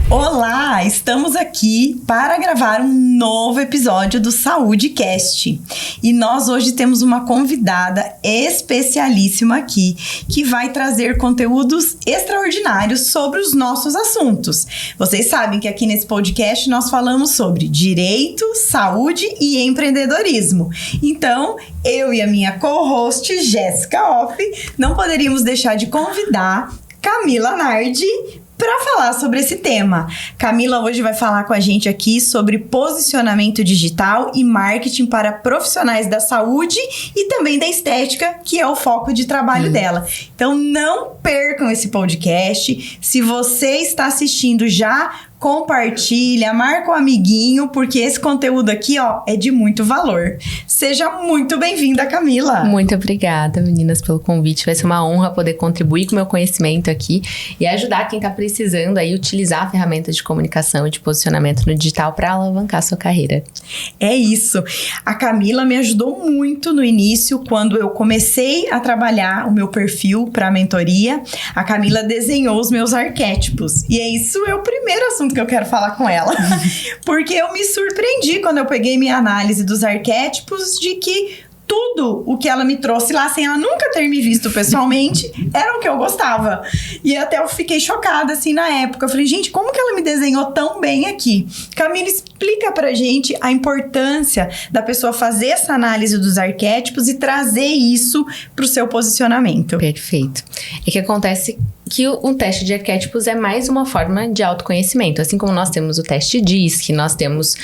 Olá, estamos aqui para gravar um novo episódio do SaúdeCast. E nós hoje temos uma convidada especialíssima aqui, que vai trazer conteúdos extraordinários sobre os nossos assuntos. Vocês sabem que aqui nesse podcast nós falamos sobre direito, saúde e empreendedorismo. Então, eu e a minha co-host, Jéssica Off, não poderíamos deixar de convidar Camila Nardi para falar sobre esse tema. Camila hoje vai falar com a gente aqui sobre posicionamento digital e marketing para profissionais da saúde e também da estética, que é o foco de trabalho dela. Então não percam esse podcast. Se você está assistindo já, compartilha, marca um amiguinho, porque esse conteúdo aqui, ó, é de muito valor. Seja muito bem-vinda, Camila. Muito obrigada, meninas, pelo convite. Vai ser uma honra poder contribuir com o meu conhecimento aqui e ajudar quem está precisando aí utilizar a ferramenta de comunicação e de posicionamento no digital para alavancar a sua carreira. É isso. A Camila me ajudou muito no início, quando eu comecei a trabalhar o meu perfil para a mentoria. A Camila desenhou os meus arquétipos. E é isso, é o primeiro assunto que eu quero falar com ela. Porque eu me surpreendi quando eu peguei minha análise dos arquétipos de que tudo o que ela me trouxe lá, sem ela nunca ter me visto pessoalmente, era o que eu gostava. E até eu fiquei chocada, assim, na época. Eu falei, gente, como que ela me desenhou tão bem aqui? Camila, explica pra gente a importância da pessoa fazer essa análise dos arquétipos e trazer isso pro seu posicionamento. Perfeito. É que acontece que o teste de arquétipos é mais uma forma de autoconhecimento. Assim como nós temos o teste DISC, nós temos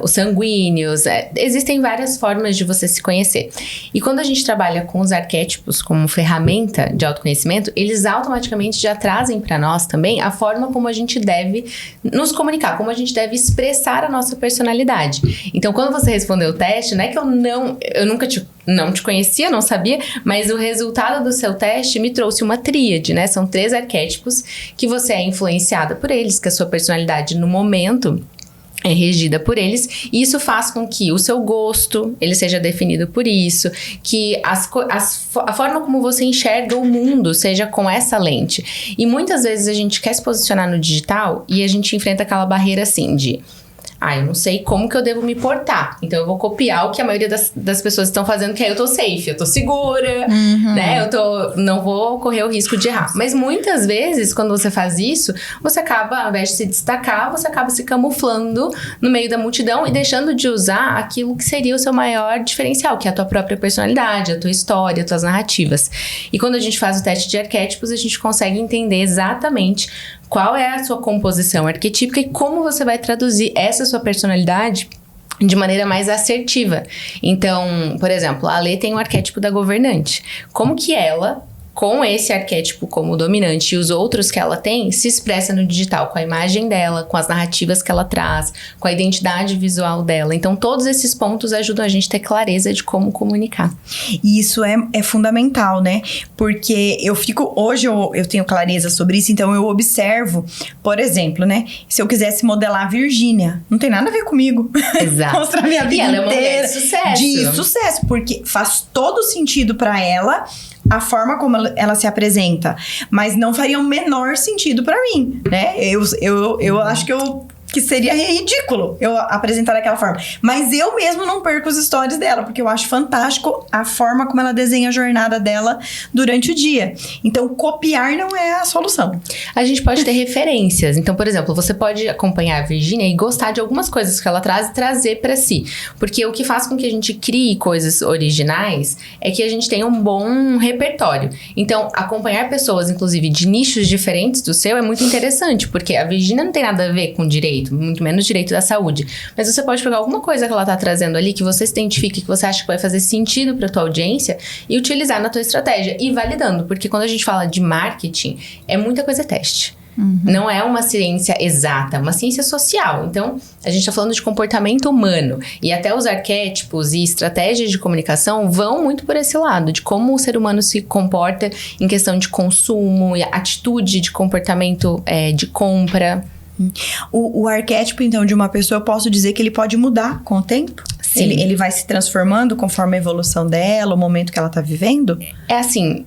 os sanguíneos, existem várias formas de você se conhecer. E quando a gente trabalha com os arquétipos como ferramenta de autoconhecimento, eles automaticamente já trazem para nós também a forma como a gente deve nos comunicar, como a gente deve expressar a nossa personalidade. Então, quando você respondeu o teste, não é que eu nunca não te conhecia, não sabia, mas o resultado do seu teste me trouxe uma tríade, né? São 3 arquétipos que você é influenciada por eles, que a sua personalidade no momento é regida por eles, e isso faz com que o seu gosto, ele seja definido por isso, que a forma como você enxerga o mundo seja com essa lente. E muitas vezes a gente quer se posicionar no digital e a gente enfrenta aquela barreira assim de... eu não sei como que eu devo me portar. Então, eu vou copiar o que a maioria das pessoas estão fazendo, que aí eu tô safe, eu tô segura, né? Não vou correr o risco de errar. Mas muitas vezes, quando você faz isso, você acaba, ao invés de se destacar, você acaba se camuflando no meio da multidão e deixando de usar aquilo que seria o seu maior diferencial, que é a tua própria personalidade, a tua história, as tuas narrativas. E quando a gente faz o teste de arquétipos, a gente consegue entender exatamente qual é a sua composição arquetípica e como você vai traduzir essa sua personalidade de maneira mais assertiva. Então, por exemplo, a Alê tem o arquétipo da governante. Como que ela, com esse arquétipo como dominante e os outros que ela tem, se expressa no digital, com a imagem dela, com as narrativas que ela traz, com a identidade visual dela. Então, todos esses pontos ajudam a gente a ter clareza de como comunicar. E isso é fundamental, né? Porque hoje eu tenho clareza sobre isso, então eu observo, por exemplo, né? Se eu quisesse modelar a Virgínia, não tem nada a ver comigo. Exato. Mostrar minha vida inteira. E ela é uma mulher de sucesso. De sucesso, porque faz todo sentido pra ela a forma como ela se apresenta, mas não faria o menor sentido pra mim, né? Eu acho que seria ridículo eu apresentar daquela forma. Mas eu mesmo não perco os stories dela, porque eu acho fantástico a forma como ela desenha a jornada dela durante o dia. Então, copiar não é a solução. A gente pode ter referências. Então, por exemplo, você pode acompanhar a Virgínia e gostar de algumas coisas que ela traz e trazer pra si. Porque o que faz com que a gente crie coisas originais é que a gente tenha um bom repertório. Então, acompanhar pessoas, inclusive, de nichos diferentes do seu é muito interessante, porque a Virgínia não tem nada a ver com direito, muito menos direito da saúde. Mas você pode pegar alguma coisa que ela tá trazendo ali, que você se identifique, que você acha que vai fazer sentido pra tua audiência e utilizar na tua estratégia. E validando, porque quando a gente fala de marketing, é muita coisa teste. Não é uma ciência exata, é uma ciência social. Então, a gente tá falando de comportamento humano. E até os arquétipos e estratégias de comunicação vão muito por esse lado, de como o ser humano se comporta em questão de consumo, e atitude de comportamento de compra. O arquétipo, então, de uma pessoa, eu posso dizer que ele pode mudar com o tempo? Sim. Ele vai se transformando conforme a evolução dela, o momento que ela tá vivendo? É assim...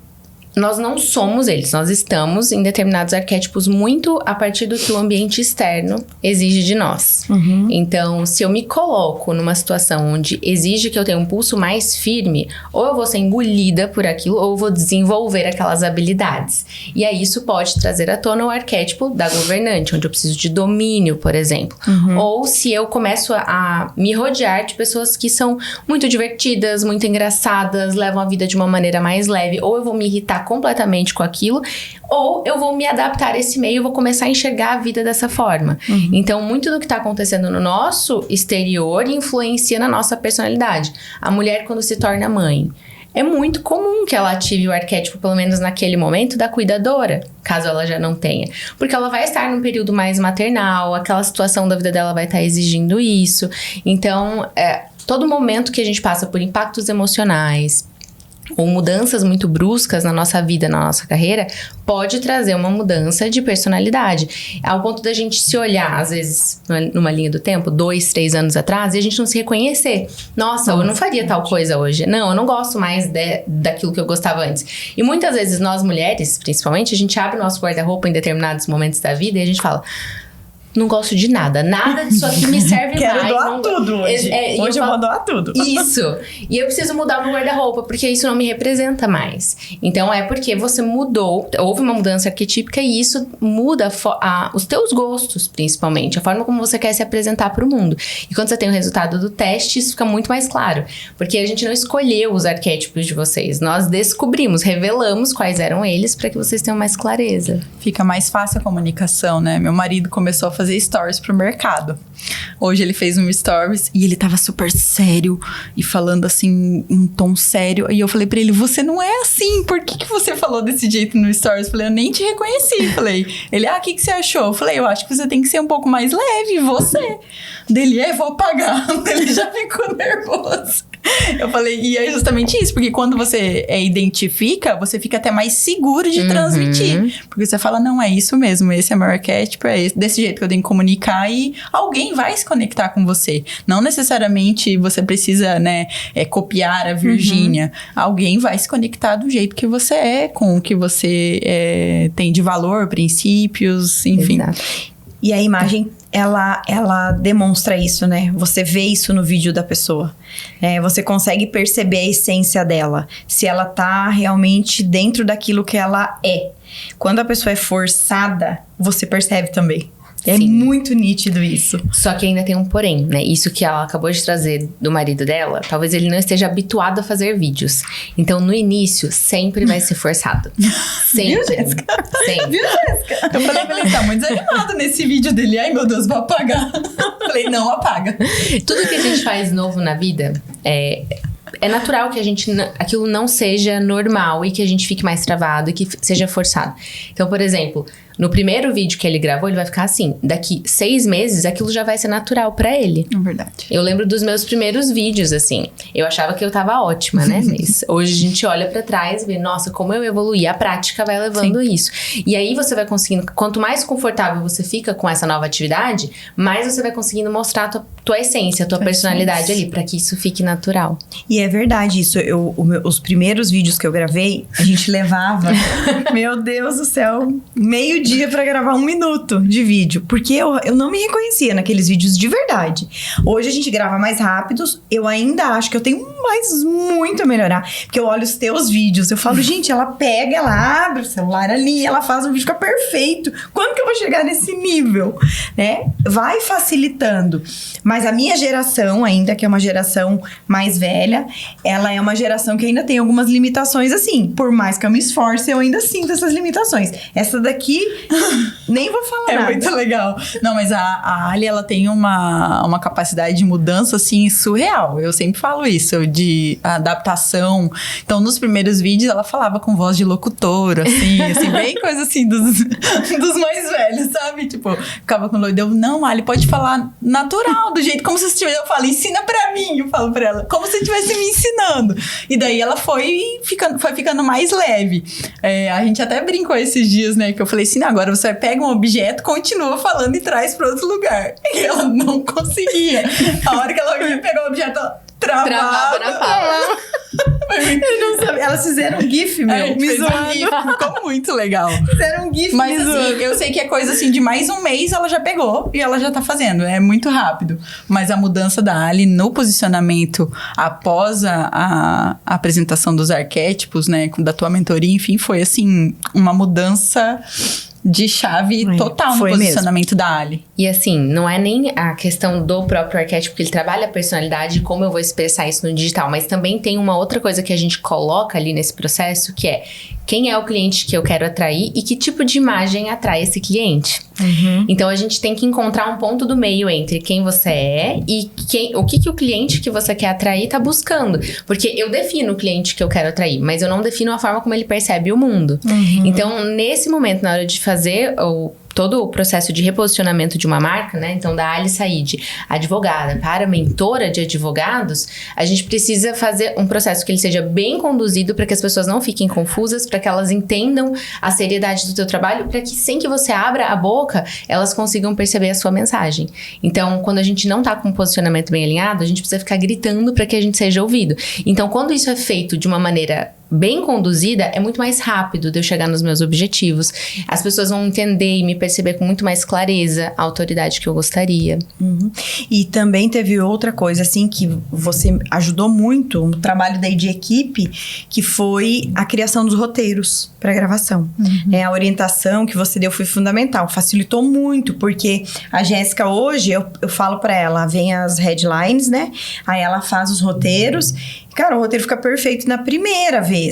nós não somos eles, nós estamos em determinados arquétipos muito a partir do que o ambiente externo exige de nós. Então, se eu me coloco numa situação onde exige que eu tenha um pulso mais firme, ou eu vou ser engolida por aquilo, ou eu vou desenvolver aquelas habilidades. E aí isso pode trazer à tona o arquétipo da governante, onde eu preciso de domínio, por exemplo. Ou se eu começo a me rodear de pessoas que são muito divertidas, muito engraçadas, levam a vida de uma maneira mais leve, ou eu vou me irritar completamente com aquilo, ou eu vou me adaptar a esse meio e vou começar a enxergar a vida dessa forma. Então, muito do que está acontecendo no nosso exterior influencia na nossa personalidade. A mulher, quando se torna mãe, é muito comum que ela ative o arquétipo, pelo menos naquele momento, da cuidadora, caso ela já não tenha. Porque ela vai estar num período mais maternal, aquela situação da vida dela vai estar exigindo isso. Então, todo momento que a gente passa por impactos emocionais, ou mudanças muito bruscas na nossa vida, na nossa carreira, pode trazer uma mudança de personalidade. Ao ponto da gente se olhar, às vezes, numa linha do tempo, 2, 3 anos atrás, e a gente não se reconhecer. Nossa, eu não faria tal coisa hoje. Não, eu não gosto mais daquilo que eu gostava antes. E muitas vezes nós mulheres, principalmente, a gente abre o nosso guarda-roupa em determinados momentos da vida e a gente fala... Não gosto de nada. Nada disso aqui me serve Quero mais. doar tudo hoje. Hoje eu vou doar tudo. Isso. E eu preciso mudar o meu guarda-roupa, porque isso não me representa mais. Então, é porque você mudou, houve uma mudança arquetípica e isso muda os teus gostos, principalmente. A forma como você quer se apresentar para o mundo. E quando você tem o resultado do teste, isso fica muito mais claro. Porque a gente não escolheu os arquétipos de vocês. Nós descobrimos, revelamos quais eram eles para que vocês tenham mais clareza. Fica mais fácil a comunicação, né? Meu marido começou a fazer stories pro mercado. Hoje ele fez um stories e ele tava super sério e falando assim, um tom sério. E eu falei pra ele, você não é assim, por que você falou desse jeito no stories? Eu falei, eu nem te reconheci. Falei, ele, o que você achou? Eu falei, eu acho que você tem que ser um pouco mais leve, você. Dele, vou apagar. Ele já ficou nervoso. Eu falei, e é justamente isso, porque quando você identifica, você fica até mais seguro de transmitir. Porque você fala, não, é isso mesmo, esse é meu arquétipo, é desse jeito que eu tenho que comunicar e alguém vai se conectar com você. Não necessariamente você precisa, né, copiar a Virgínia. Alguém vai se conectar do jeito que você é, com o que você tem de valor, princípios, enfim. Exato. E a imagem, ela demonstra isso, né? Você vê isso no vídeo da pessoa. Você consegue perceber a essência dela. Se ela tá realmente dentro daquilo que ela é. Quando a pessoa é forçada, você percebe também. É Sim. muito nítido isso. Só que ainda tem um porém, né? Isso que ela acabou de trazer do marido dela, talvez ele não esteja habituado a fazer vídeos. Então, no início, sempre vai ser forçado. Sempre. Viu, Jéssica? Sempre. Viu, Jéssica? Eu falei pra ele, tá muito desanimado nesse vídeo dele. Ai, meu Deus, vou apagar. Eu falei, não apaga. Tudo que a gente faz novo na vida é natural que aquilo não seja normal e que a gente fique mais travado e que seja forçado. Então, por exemplo, no primeiro vídeo que ele gravou, ele vai ficar assim. Daqui 6 meses, aquilo já vai ser natural pra ele. É verdade. Eu lembro dos meus primeiros vídeos, assim. Eu achava que eu tava ótima, né? Mas hoje a gente olha pra trás e vê, nossa, como eu evoluí. A prática vai levando isso. E aí você vai conseguindo... Quanto mais confortável você fica com essa nova atividade, mais você vai conseguindo mostrar a tua essência, a tua personalidade ali, pra que isso fique natural. E é verdade isso. Os primeiros vídeos que eu gravei, a gente levava... meu Deus do céu, meio dia pra gravar 1 minuto de vídeo. Porque eu não me reconhecia naqueles vídeos de verdade. Hoje a gente grava mais rápidos. Eu ainda acho que eu tenho muito a melhorar. Porque eu olho os teus vídeos. Eu falo, gente, ela pega, ela abre o celular ali, ela faz um vídeo, fica perfeito. Quando que eu vou chegar nesse nível? Né? Vai facilitando. Mas a minha geração ainda, que é uma geração mais velha, ela é uma geração que ainda tem algumas limitações assim. Por mais que eu me esforce, eu ainda sinto essas limitações. Essa daqui, nem vou falar nada. É muito legal. Não, mas a Ali, ela tem uma capacidade de mudança, assim, surreal. Eu sempre falo isso, de adaptação. Então, nos primeiros vídeos, ela falava com voz de locutora, assim bem coisa assim dos mais velhos, sabe? Tipo, ficava com loidão. Não, Ali, pode falar natural, do jeito como se você estivesse... Eu falo, ensina pra mim, eu falo pra ela. Como se estivesse me ensinando. E daí, ela foi ficando mais leve. A gente até brincou esses dias, né? Que eu falei assim, agora você pega um objeto, continua falando e traz pra outro lugar. E ela não conseguia. A hora que ela ia pegar o objeto, ela travava na fala. Eu não sabia. Elas fizeram um gif, meu, me zoando. Ficou muito legal. Fizeram um gif, Mas assim, eu sei que é coisa assim, de mais um mês ela já pegou e ela já tá fazendo. É muito rápido. Mas a mudança da Ali no posicionamento após a apresentação dos arquétipos, né, da tua mentoria, enfim, foi assim, uma mudança de chave total no posicionamento mesmo da Ali. E assim, não é nem a questão do próprio arquétipo, que ele trabalha a personalidade e como eu vou expressar isso no digital, mas também tem uma outra coisa que a gente coloca ali nesse processo, que é quem é o cliente que eu quero atrair e que tipo de imagem atrai esse cliente. Então, a gente tem que encontrar um ponto do meio entre quem você é e o que o cliente que você quer atrair tá buscando. Porque eu defino o cliente que eu quero atrair, mas eu não defino a forma como ele percebe o mundo. Então, nesse momento, na hora de fazer todo o processo de reposicionamento de uma marca, né? Então, da Ali sair de advogada para mentora de advogados, a gente precisa fazer um processo que ele seja bem conduzido para que as pessoas não fiquem confusas, para que elas entendam a seriedade do teu trabalho, para que sem que você abra a boca, elas consigam perceber a sua mensagem. Então, quando a gente não tá com um posicionamento bem alinhado, a gente precisa ficar gritando para que a gente seja ouvido. Então, quando isso é feito de uma maneira bem conduzida, é muito mais rápido de eu chegar nos meus objetivos. As pessoas vão entender e me perceber com muito mais clareza a autoridade que eu gostaria. E também teve outra coisa, assim, que você ajudou muito no trabalho daí de equipe, que foi a criação dos roteiros para gravação. A orientação que você deu foi fundamental, facilitou muito, porque a Jéssica hoje, eu falo para ela, vem as headlines, né? Aí ela faz os roteiros. Cara, o roteiro fica perfeito na primeira vez.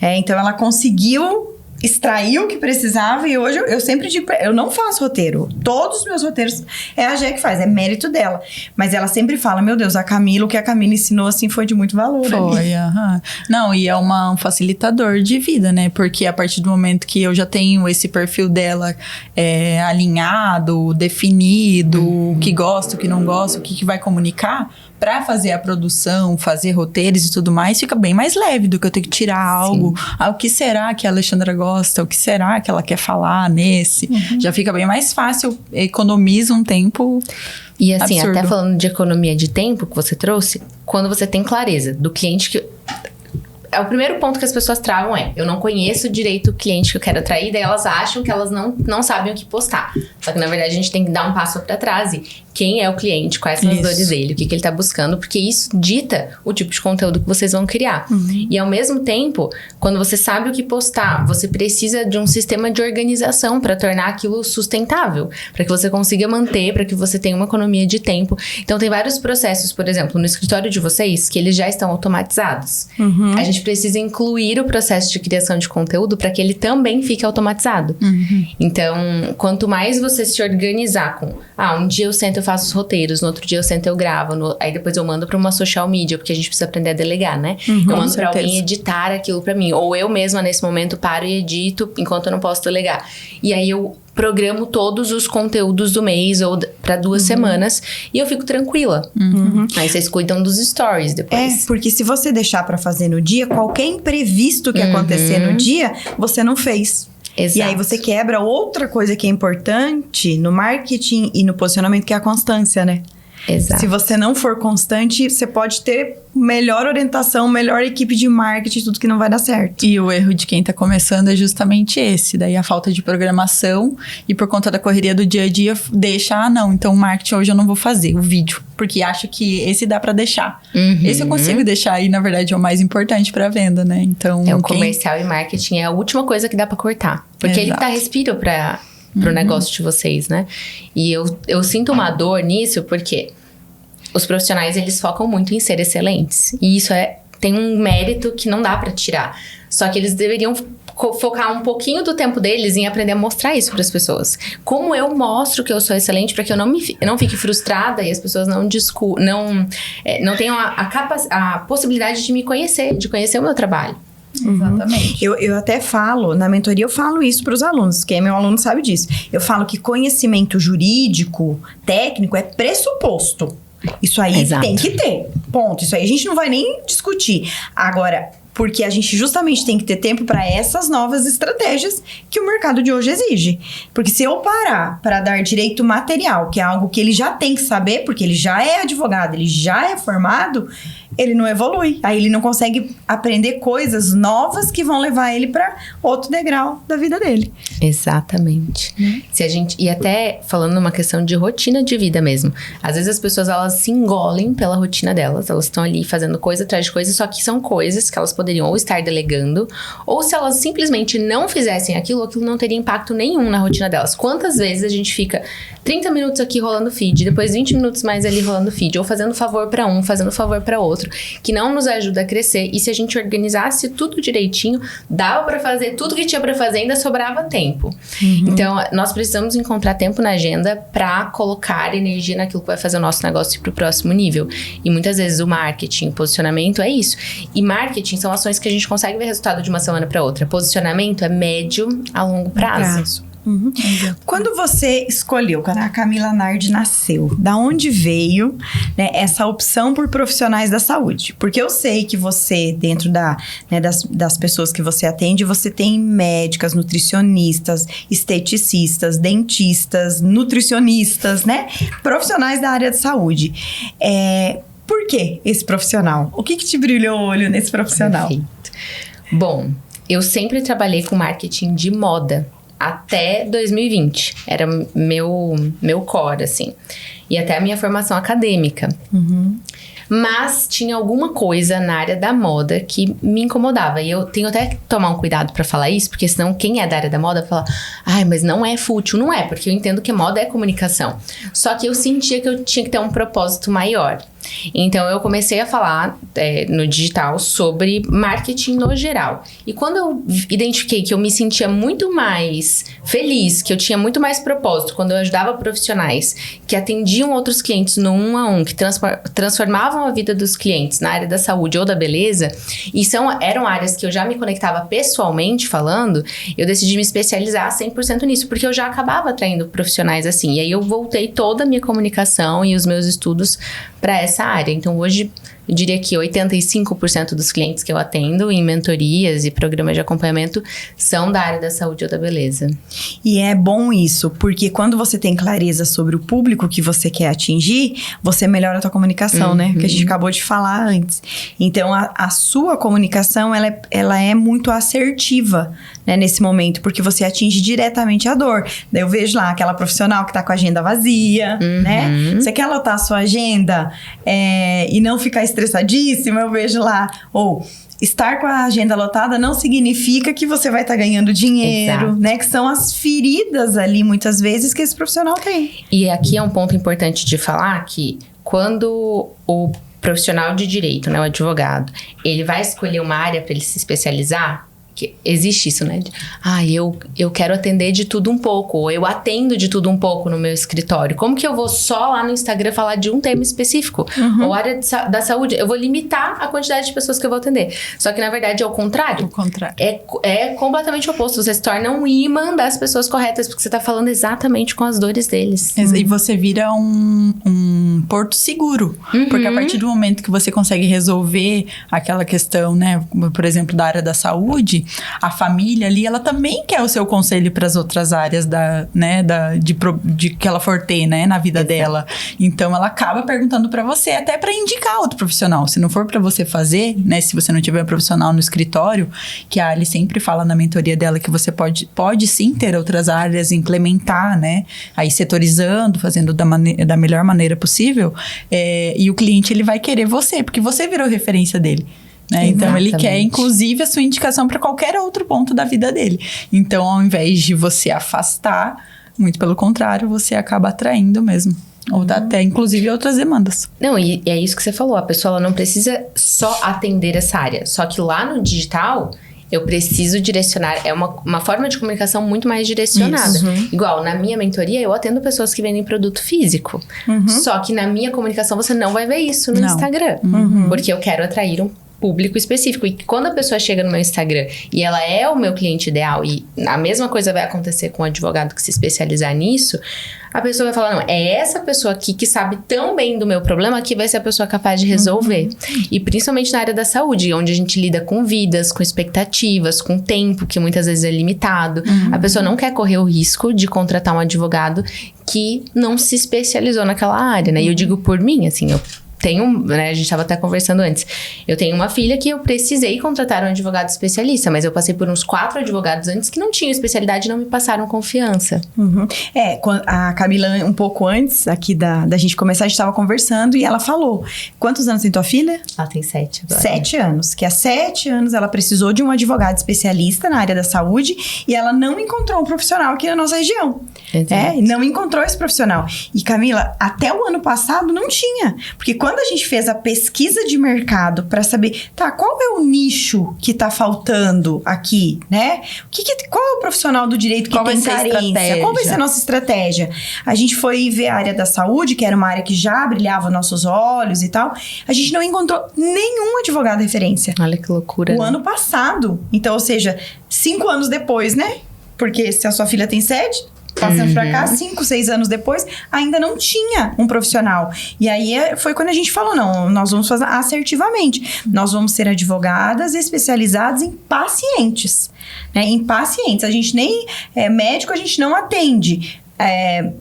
Então, ela conseguiu extrair o que precisava e hoje eu sempre digo, eu não faço roteiro. Todos os meus roteiros é a Jé que faz, é mérito dela. Mas ela sempre fala, meu Deus, o que a Camila ensinou, assim, foi de muito valor. Foi, Não, e é um facilitador de vida, né? Porque a partir do momento que eu já tenho esse perfil dela alinhado, definido, o que gosta, o que não gosta, o que vai comunicar, pra fazer a produção, fazer roteiros e tudo mais, fica bem mais leve do que eu ter que tirar algo. O que será que a Alexandra gosta? O que será que ela quer falar nesse? Já fica bem mais fácil, economiza um tempo. E assim, absurdo. até falando de economia de tempo que você trouxe, quando você tem clareza do cliente que... O primeiro ponto que as pessoas travam eu não conheço direito o cliente que eu quero atrair, daí elas acham que elas não sabem o que postar. Só que, na verdade, a gente tem que dar um passo para trás e quem é o cliente, quais são as dores dele, o que ele tá buscando, porque isso dita o tipo de conteúdo que vocês vão criar. E, ao mesmo tempo, quando você sabe o que postar, você precisa de um sistema de organização para tornar aquilo sustentável, para que você consiga manter, para que você tenha uma economia de tempo. Então, tem vários processos, por exemplo, no escritório de vocês, que eles já estão automatizados. A gente precisa incluir o processo de criação de conteúdo para que ele também fique automatizado. Então, quanto mais você se organizar com... um dia eu sento, eu faço os roteiros, no outro dia eu sento, eu gravo, aí depois eu mando para uma social media, porque a gente precisa aprender a delegar, né? Eu mando para alguém editar aquilo para mim, ou eu mesma nesse momento paro e edito enquanto eu não posso delegar. E aí eu programo todos os conteúdos do mês ou para 2 semanas e eu fico tranquila. Aí vocês cuidam dos stories depois. Porque se você deixar para fazer no dia, qualquer imprevisto que acontecer no dia, você não fez. Exato. E aí você quebra outra coisa que é importante no marketing e no posicionamento, que é a constância, né? Exato. Se você não for constante, você pode ter melhor orientação, melhor equipe de marketing, tudo que não vai dar certo. E o erro de quem tá começando é justamente esse. Daí a falta de programação e por conta da correria do dia a dia deixa, não, então o marketing hoje eu não vou fazer, o vídeo. Porque acho que esse dá pra deixar. Esse eu consigo deixar e na verdade é o mais importante pra venda, né? Então, o comercial e marketing é a última coisa que dá pra cortar. Porque ele dá respiro pro negócio de vocês, né? E eu sinto uma dor nisso porque os profissionais, eles focam muito em ser excelentes. E isso tem um mérito que não dá pra tirar. Só que eles deveriam focar um pouquinho do tempo deles em aprender a mostrar isso para as pessoas. Como eu mostro que eu sou excelente para que eu não fique frustrada e as pessoas não tenham a possibilidade de me conhecer, de conhecer o meu trabalho. Exatamente. Eu até falo, na mentoria eu falo isso para os alunos, quem é meu aluno sabe disso. Eu falo que conhecimento jurídico, técnico, é pressuposto. Isso aí tem que ter, ponto. Isso aí a gente não vai nem discutir. Agora, porque a gente justamente tem que ter tempo para essas novas estratégias que o mercado de hoje exige. Porque se eu parar para dar direito material, que é algo que ele já tem que saber, porque ele já é advogado, ele já é formado, ele não evolui. Aí ele não consegue aprender coisas novas que vão levar ele para outro degrau da vida dele. Exatamente. Se a gente, e até falando numa questão de rotina de vida mesmo. Às vezes as pessoas, elas se engolem pela rotina delas. Elas estão ali fazendo coisa atrás de coisa, só que são coisas que elas poderiam ou estar delegando, ou se elas simplesmente não fizessem aquilo não teria impacto nenhum na rotina delas. Quantas vezes a gente fica 30 minutos aqui rolando feed, depois 20 minutos mais ali rolando feed, ou fazendo favor pra um, fazendo favor pra outro, que não nos ajuda a crescer. E se a gente organizasse tudo direitinho, dava pra fazer tudo que tinha pra fazer, ainda sobrava tempo. Então, nós precisamos encontrar tempo na agenda pra colocar energia naquilo que vai fazer o nosso negócio ir pro próximo nível. E muitas vezes o marketing, posicionamento é isso. E marketing são ações que a gente consegue ver resultado de uma semana pra outra. Posicionamento é médio a longo prazo. Quando você escolheu, quando a Camila Nardi nasceu, da onde veio, né, essa opção por profissionais da saúde? Porque eu sei que você, dentro das pessoas que você atende, você tem médicas, nutricionistas, esteticistas, dentistas, nutricionistas, né? Profissionais da área de saúde. Por que esse profissional? O que te brilhou o olho nesse profissional? Perfeito. Bom, eu sempre trabalhei com marketing de moda. Até 2020. Era meu core, assim. E até a minha formação acadêmica. Mas tinha alguma coisa na área da moda que me incomodava. E eu tenho até que tomar um cuidado pra falar isso, porque senão quem é da área da moda fala: ai, mas não é fútil. Não é, porque eu entendo que moda é comunicação. Só que eu sentia que eu tinha que ter um propósito maior. Então, eu comecei a falar no digital sobre marketing no geral. E quando eu identifiquei que eu me sentia muito mais feliz, que eu tinha muito mais propósito, quando eu ajudava profissionais que atendiam outros clientes no 1-a-1, que transformavam a vida dos clientes na área da saúde ou da beleza, e eram áreas que eu já me conectava pessoalmente falando, eu decidi me especializar 100% nisso, porque eu já acabava atraindo profissionais assim. E aí eu voltei toda a minha comunicação e os meus estudos para essa área. Então, hoje, eu diria que 85% dos clientes que eu atendo em mentorias e programas de acompanhamento são da área da saúde ou da beleza. E é bom isso, porque quando você tem clareza sobre o público que você quer atingir, você melhora a tua comunicação, né? Que a gente acabou de falar antes. Então, a sua comunicação, ela é muito assertiva, né, nesse momento, porque você atinge diretamente a dor. Daí eu vejo lá aquela profissional que tá com a agenda vazia, né? Você quer lotar a sua agenda e não ficar estressadíssima, eu vejo lá. Ou estar com a agenda lotada não significa que você vai estar ganhando dinheiro. Exato. Né? Que são as feridas ali, muitas vezes, que esse profissional tem. E aqui é um ponto importante de falar que quando o profissional de direito, né, o advogado, ele vai escolher uma área para ele se especializar, que existe isso, né? Eu quero atender de tudo um pouco, ou eu atendo de tudo um pouco no meu escritório. Como que eu vou só lá no Instagram falar de um tema específico? Ou área da saúde, eu vou limitar a quantidade de pessoas que eu vou atender. Só que, na verdade, é o contrário. O contrário. É completamente oposto. Você se torna um imã das pessoas corretas, porque você tá falando exatamente com as dores deles. E você vira um porto seguro. Porque a partir do momento que você consegue resolver aquela questão, né? Por exemplo, da área da saúde, a família ali, ela também quer o seu conselho para as outras áreas de que ela for ter, né, na vida dela. Então, ela acaba perguntando para você, até para indicar outro profissional. Se não for para você fazer, né, se você não tiver um profissional no escritório, que a Ali sempre fala na mentoria dela que você pode sim ter outras áreas, implementar, né, aí setorizando, fazendo da melhor maneira possível, e o cliente, ele vai querer você, porque você virou referência dele. Né? Então, ele quer, inclusive, a sua indicação para qualquer outro ponto da vida dele. Então, ao invés de você afastar, muito pelo contrário, você acaba atraindo mesmo. Ou dá até, inclusive, outras demandas. Não, e é isso que você falou. A pessoa ela não precisa só atender essa área. Só que lá no digital, eu preciso direcionar. É uma forma de comunicação muito mais direcionada. Igual, na minha mentoria, eu atendo pessoas que vendem produto físico. Só que na minha comunicação, você não vai ver isso no Instagram. Porque eu quero atrair um público específico. E quando a pessoa chega no meu Instagram e ela é o meu cliente ideal, e a mesma coisa vai acontecer com um advogado que se especializar nisso, a pessoa vai falar, não, é essa pessoa aqui que sabe tão bem do meu problema que vai ser a pessoa capaz de resolver. E principalmente na área da saúde, onde a gente lida com vidas, com expectativas, com tempo, que muitas vezes é limitado. A pessoa não quer correr o risco de contratar um advogado que não se especializou naquela área, né? E eu digo por mim, assim, eu tenho, né, a gente estava até conversando antes, eu tenho uma filha que eu precisei contratar um advogado especialista, mas eu passei por uns 4 advogados antes que não tinham especialidade e não me passaram confiança. A Camila, um pouco antes aqui da gente começar, a gente estava conversando e ela falou, quantos anos tem tua filha? Ela tem 7 agora. 7 anos, que há 7 anos ela precisou de um advogado especialista na área da saúde e ela não encontrou um profissional aqui na nossa região. Não encontrou esse profissional. E Camila, até o ano passado não tinha, porque quando a gente fez a pesquisa de mercado para saber, qual é o nicho que tá faltando aqui, né? Qual é o profissional do direito que tem carência? Qual vai ser a nossa estratégia? A gente foi ver a área da saúde, que era uma área que já brilhava nossos olhos e tal. A gente não encontrou nenhum advogado referência. Olha que loucura. O ano passado. Então, ou seja, 5 anos depois, né? Porque se a sua filha tem 7... Passando pra cá, 5, 6 anos depois, ainda não tinha um profissional. E aí foi quando a gente falou, não, nós vamos fazer assertivamente. Nós vamos ser advogadas especializadas em pacientes. Né? Em pacientes. A gente nem... médico a gente não atende.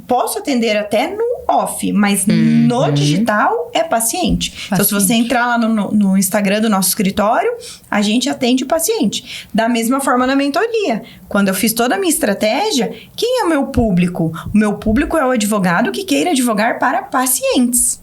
Posso atender até no off, mas no digital é paciente. Então, se você entrar lá no Instagram do nosso escritório, a gente atende o paciente. Da mesma forma na mentoria. Quando eu fiz toda a minha estratégia, quem é o meu público? O meu público é o advogado que queira advogar para pacientes.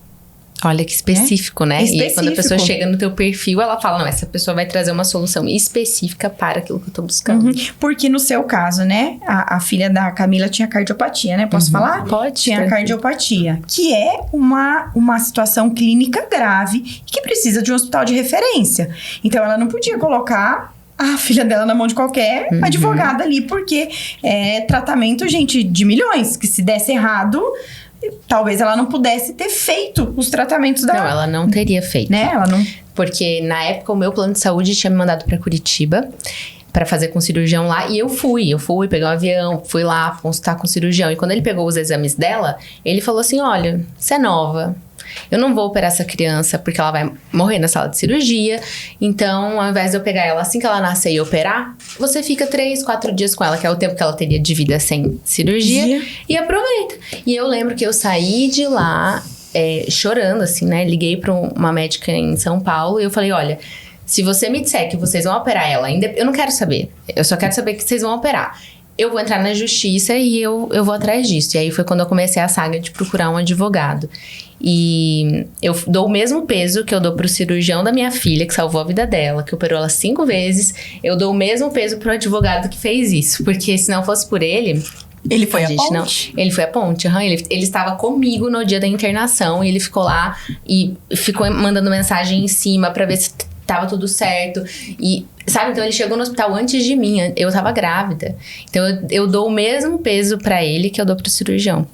Olha que específico, né? Específico. E aí, quando a pessoa chega no teu perfil, ela fala, não, essa pessoa vai trazer uma solução específica para aquilo que eu tô buscando. Porque no seu caso, né? A filha da Camila tinha cardiopatia, né? Posso falar? Pode. Tinha cardiopatia, que é uma situação clínica grave e que precisa de um hospital de referência. Então, ela não podia colocar a filha dela na mão de qualquer advogada ali, porque é tratamento, gente, de milhões. Que se desse errado... Talvez ela não pudesse ter feito os tratamentos da... Não, ela não teria feito. Né? Ela não... Porque na época o meu plano de saúde tinha me mandado pra Curitiba pra fazer com o cirurgião lá. E eu fui, peguei um avião, fui lá consultar com o cirurgião. E quando ele pegou os exames dela, ele falou assim, olha, você é nova. Eu não vou operar essa criança porque ela vai morrer na sala de cirurgia. Então, ao invés de eu pegar ela assim que ela nascer e operar, você fica 3, 4 dias com ela, que é o tempo que ela teria de vida sem cirurgia. E aproveita. E eu lembro que eu saí de lá chorando, assim, né? Liguei pra uma médica em São Paulo e eu falei, olha... Se você me disser que vocês vão operar ela, eu não quero saber. Eu só quero saber que vocês vão operar. Eu vou entrar na justiça e eu vou atrás disso. E aí foi quando eu comecei a saga de procurar um advogado. E eu dou o mesmo peso que eu dou pro cirurgião da minha filha, que salvou a vida dela, que operou ela 5 vezes. Eu dou o mesmo peso pro advogado que fez isso. Porque se não fosse por ele... Ele foi a ponte? Ele foi a ponte, ele estava comigo no dia da internação. E ele ficou lá e ficou mandando mensagem em cima pra ver se... tava tudo certo. E, sabe, então ele chegou no hospital antes de mim. Eu tava grávida. Então eu dou o mesmo peso pra ele que eu dou pro cirurgião.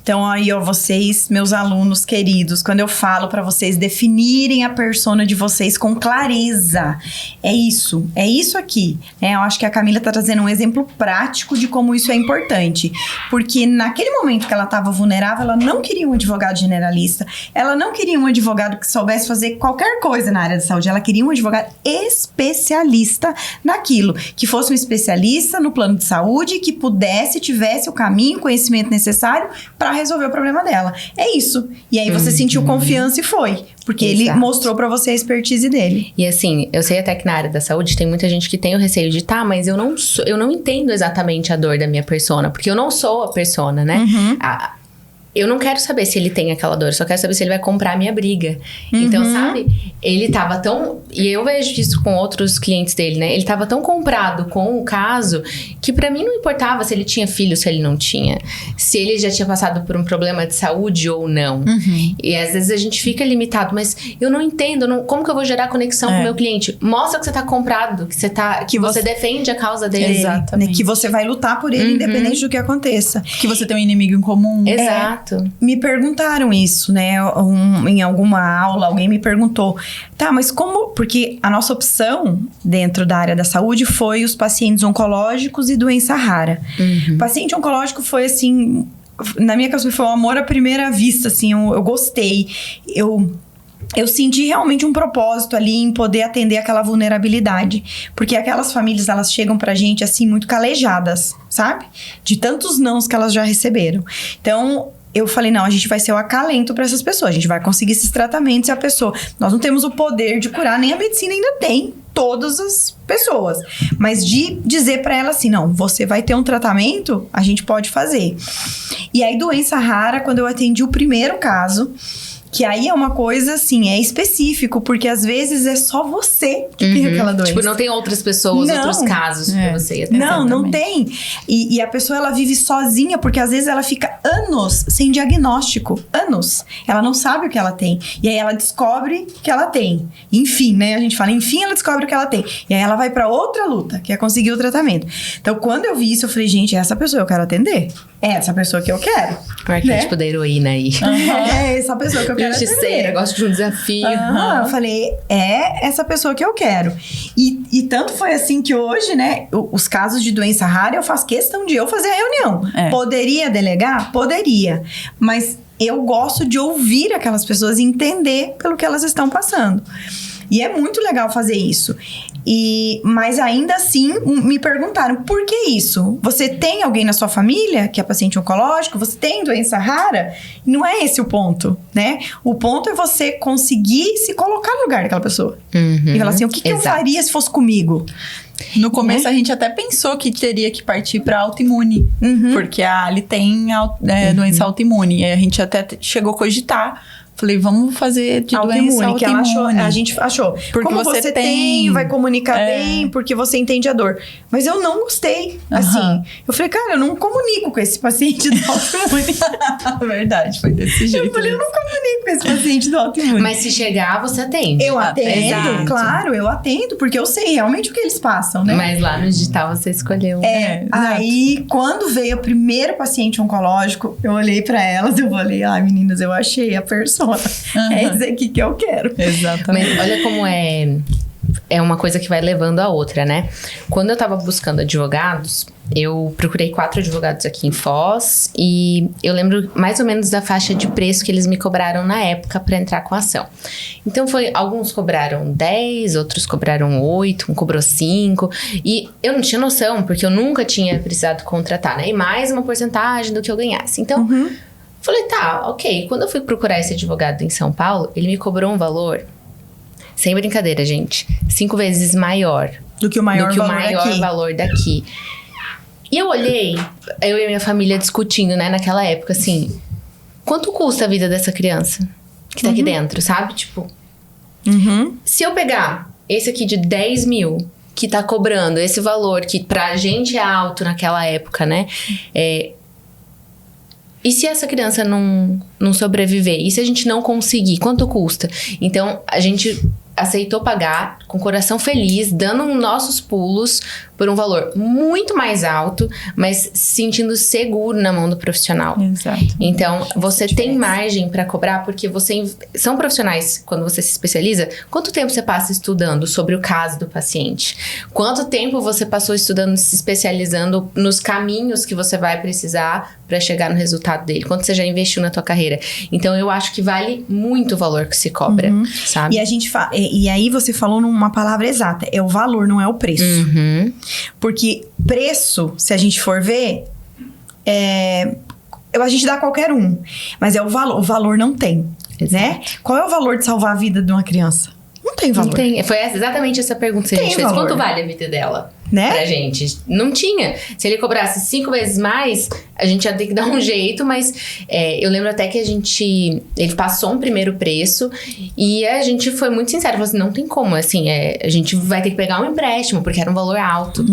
Então aí, ó, vocês, meus alunos queridos, quando eu falo pra vocês definirem a persona de vocês com clareza, é isso aqui, né? Eu acho que a Camila tá trazendo um exemplo prático de como isso é importante. Porque naquele momento que ela tava vulnerável, ela não queria um advogado generalista, ela não queria um advogado que soubesse fazer qualquer coisa na área da saúde, ela queria um advogado especialista naquilo, que fosse um especialista no plano de saúde, que tivesse o caminho, o conhecimento necessário para resolver o problema dela. É isso. E aí você sentiu confiança e foi. Porque ele mostrou pra você a expertise dele. E assim, eu sei até que na área da saúde tem muita gente que tem o receio de mas eu não entendo exatamente a dor da minha persona, porque eu não sou a persona, né? Eu não quero saber se ele tem aquela dor, eu só quero saber se ele vai comprar a minha briga. Então, sabe? Ele tava tão... E eu vejo isso com outros clientes dele, né? Ele tava tão comprado com o caso que pra mim não importava se ele tinha filho, se ele não tinha. Se ele já tinha passado por um problema de saúde ou não. E às vezes a gente fica limitado, mas eu não entendo. Como que eu vou gerar conexão com o meu cliente? Mostra que você tá comprado, que você defende a causa dele. Exatamente. Que você vai lutar por ele, independente do que aconteça. Que você tem um inimigo em comum. Exato. Me perguntaram isso, né? Em alguma aula, alguém me perguntou, mas como... Porque a nossa opção dentro da área da saúde foi os pacientes oncológicos e doença rara. Paciente oncológico foi assim... Na minha cabeça foi um amor à primeira vista, assim. Eu gostei. Eu senti realmente um propósito ali em poder atender aquela vulnerabilidade. Porque aquelas famílias, elas chegam pra gente, assim, muito calejadas, sabe? De tantos nãos que elas já receberam. Então... eu falei, não, a gente vai ser o acalento para essas pessoas. A gente vai conseguir esses tratamentos e a pessoa... Nós não temos o poder de curar, nem a medicina ainda tem todas as pessoas. Mas de dizer para ela assim, não, você vai ter um tratamento, a gente pode fazer. E aí, doença rara, quando eu atendi o primeiro caso... Que aí é uma coisa, assim, é específico, porque às vezes é só você que tem aquela doença. Tipo, não tem outras pessoas, outros casos pra você. Não tem. E a pessoa, ela vive sozinha, porque às vezes ela fica anos sem diagnóstico. Anos. Ela não sabe o que ela tem. E aí ela descobre que ela tem. Enfim, né? A gente fala, enfim, ela descobre o que ela tem. E aí ela vai pra outra luta, que é conseguir o tratamento. Então, quando eu vi isso, eu falei, gente, essa pessoa eu quero atender. É essa pessoa que eu quero. O arquétipo da heroína aí. É essa pessoa que eu quero atender. Gosto de um desafio. Eu falei, é essa pessoa que eu quero. E tanto foi assim que hoje, né, os casos de doença rara, eu faço questão de eu fazer a reunião. Poderia delegar? Poderia. Mas eu gosto de ouvir aquelas pessoas e entender pelo que elas estão passando. E é muito legal fazer isso. Mas ainda assim, me perguntaram, por que isso? Você tem alguém na sua família que é paciente oncológico? Você tem doença rara? Não é esse o ponto, né? O ponto é você conseguir se colocar no lugar daquela pessoa. E falar assim, o que eu faria se fosse comigo? No começo a gente até pensou que teria que partir para autoimune, porque a Ali tem doença autoimune. E a gente até chegou a cogitar. Falei, vamos fazer de doença autoimune. Que ela achou, a gente achou. Porque como você tem, vai comunicar bem, porque você entende a dor. Mas eu não gostei, assim. Eu falei, cara, eu não comunico com esse paciente do autoimune. Verdade, foi desse jeito. Eu falei, eu não comunico com esse paciente do autoimune. Mas se chegar, você atende. Eu atendo, claro, eu atendo, porque eu sei realmente o que eles passam, né? Mas lá no digital você escolheu. Aí, quando veio o primeiro paciente oncológico, eu olhei pra elas, eu falei, meninas, eu achei a persona. É isso aqui que eu quero. Exatamente. Mas olha como é uma coisa que vai levando a outra, né? Quando eu tava buscando advogados, eu procurei 4 advogados aqui em Foz e eu lembro mais ou menos da faixa de preço que eles me cobraram na época para entrar com a ação. Então alguns cobraram 10, outros cobraram 8, um cobrou 5 e eu não tinha noção, porque eu nunca tinha precisado contratar, né? E mais uma porcentagem do que eu ganhasse. Então, falei, tá, ok. Quando eu fui procurar esse advogado em São Paulo, ele me cobrou um valor, sem brincadeira, gente, 5 vezes maior do que o maior valor daqui. E eu olhei, eu e a minha família discutindo, né, naquela época, assim, quanto custa a vida dessa criança que tá aqui dentro, sabe? Tipo, se eu pegar esse aqui de 10 mil, que tá cobrando esse valor, que pra gente é alto naquela época, né? E se essa criança não sobreviver? E se a gente não conseguir? Quanto custa? Então, a gente aceitou pagar com o coração feliz, dando nossos pulos por um valor muito mais alto, mas se sentindo seguro na mão do profissional. Exato. Então, você tem margem para cobrar, porque são profissionais, quando você se especializa, quanto tempo você passa estudando sobre o caso do paciente? Quanto tempo você passou estudando, se especializando nos caminhos que você vai precisar para chegar no resultado dele? Quanto você já investiu na tua carreira? Então, eu acho que vale muito o valor que se cobra, sabe? E a gente e aí você falou numa palavra exata, é o valor, não é o preço. Porque preço, se a gente for ver, a gente dá qualquer um. Mas é o valor. O valor não tem, né? Qual é o valor de salvar a vida de uma criança? Não tem valor. Não tem. Foi exatamente essa pergunta que a gente fez. Valor. Quanto vale a vida dela? Né? Pra gente. Não tinha. Se ele cobrasse 5 vezes mais, a gente ia ter que dar um jeito, mas eu lembro até que ele passou um primeiro preço e a gente foi muito sincero, falou assim, não tem como, assim, a gente vai ter que pegar um empréstimo, porque era um valor alto.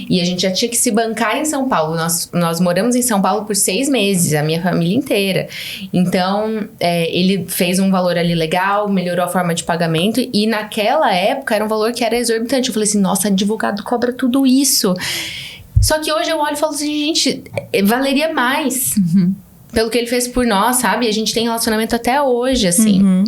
E a gente já tinha que se bancar em São Paulo. Nós moramos em São Paulo por 6 meses, a minha família inteira. Então, ele fez um valor ali legal, melhorou a forma de pagamento e naquela época era um valor que era exorbitante. Eu falei assim, nossa, advogado cobra tudo isso. Só que hoje eu olho e falo assim, gente, valeria mais pelo que ele fez por nós, sabe? A gente tem relacionamento até hoje, assim.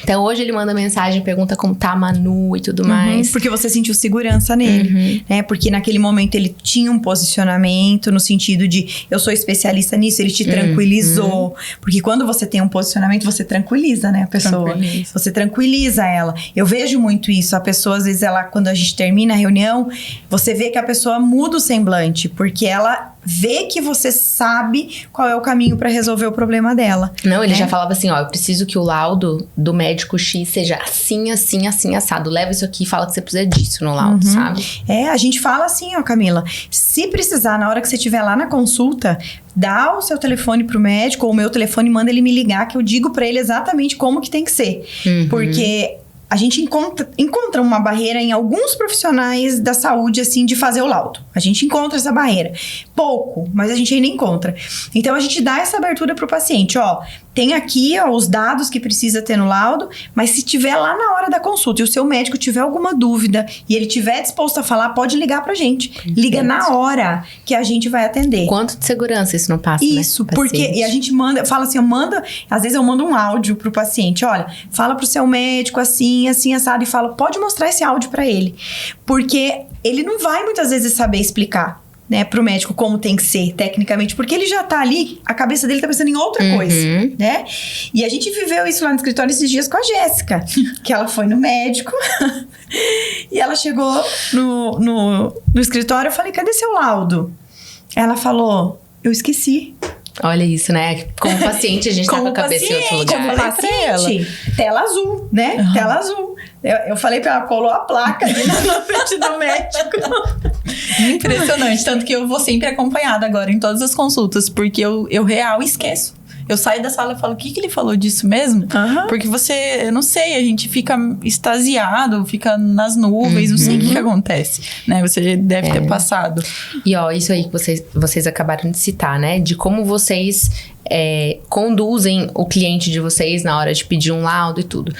Então, hoje ele manda mensagem, pergunta como tá a Manu e tudo mais. Porque você sentiu segurança nele, né? Porque naquele momento ele tinha um posicionamento no sentido de eu sou especialista nisso, ele te tranquilizou. Porque quando você tem um posicionamento, você tranquiliza, né, a pessoa. Você tranquiliza ela. Eu vejo muito isso. A pessoa, às vezes, quando a gente termina a reunião, você vê que a pessoa muda o semblante, porque ela vê que você sabe qual é o caminho pra resolver o problema dela. Não, ele já falava assim, ó, eu preciso que o laudo do médico X seja assim, assim, assim, assado. Leva isso aqui e fala que você precisa disso no laudo, sabe? A gente fala assim, ó, Camila, se precisar, na hora que você estiver lá na consulta, dá o seu telefone pro médico, ou o meu telefone, manda ele me ligar, que eu digo pra ele exatamente como que tem que ser. Porque a gente encontra uma barreira em alguns profissionais da saúde, assim, de fazer o laudo. A gente encontra essa barreira. Pouco, mas a gente ainda encontra. Então, a gente dá essa abertura pro paciente. Ó, tem aqui, ó, os dados que precisa ter no laudo, mas se tiver lá na hora da consulta e o seu médico tiver alguma dúvida e ele tiver disposto a falar, pode ligar pra gente. Liga na hora que a gente vai atender. Quanto de segurança isso não passa, Isso, né, porque e a gente fala assim, às vezes eu mando um áudio pro paciente, olha, fala pro seu médico assim, assim, assado, e falo, pode mostrar esse áudio pra ele. Porque ele não vai muitas vezes saber explicar, né, pro médico como tem que ser, tecnicamente, porque ele já tá ali, a cabeça dele tá pensando em outra coisa, né? E a gente viveu isso lá no escritório esses dias com a Jéssica, que ela foi no médico e ela chegou no escritório, eu falei, cadê seu laudo? Ela falou, eu esqueci. Olha isso, né? Como paciente, a gente tá com a cabeça em outro lugar. Como paciente, tela azul, né? Tela azul. Eu falei pra ela, colou a placa ali na frente do médico. Impressionante, tanto que eu vou sempre acompanhada agora em todas as consultas, porque eu real esqueço. Eu saio da sala e falo, o que ele falou disso mesmo? Porque eu não sei, a gente fica extasiado, fica nas nuvens, não sei o que acontece, né? Você deve ter passado. E ó, isso aí que vocês acabaram de citar, né? De como vocês conduzem o cliente de vocês na hora de pedir um laudo e tudo.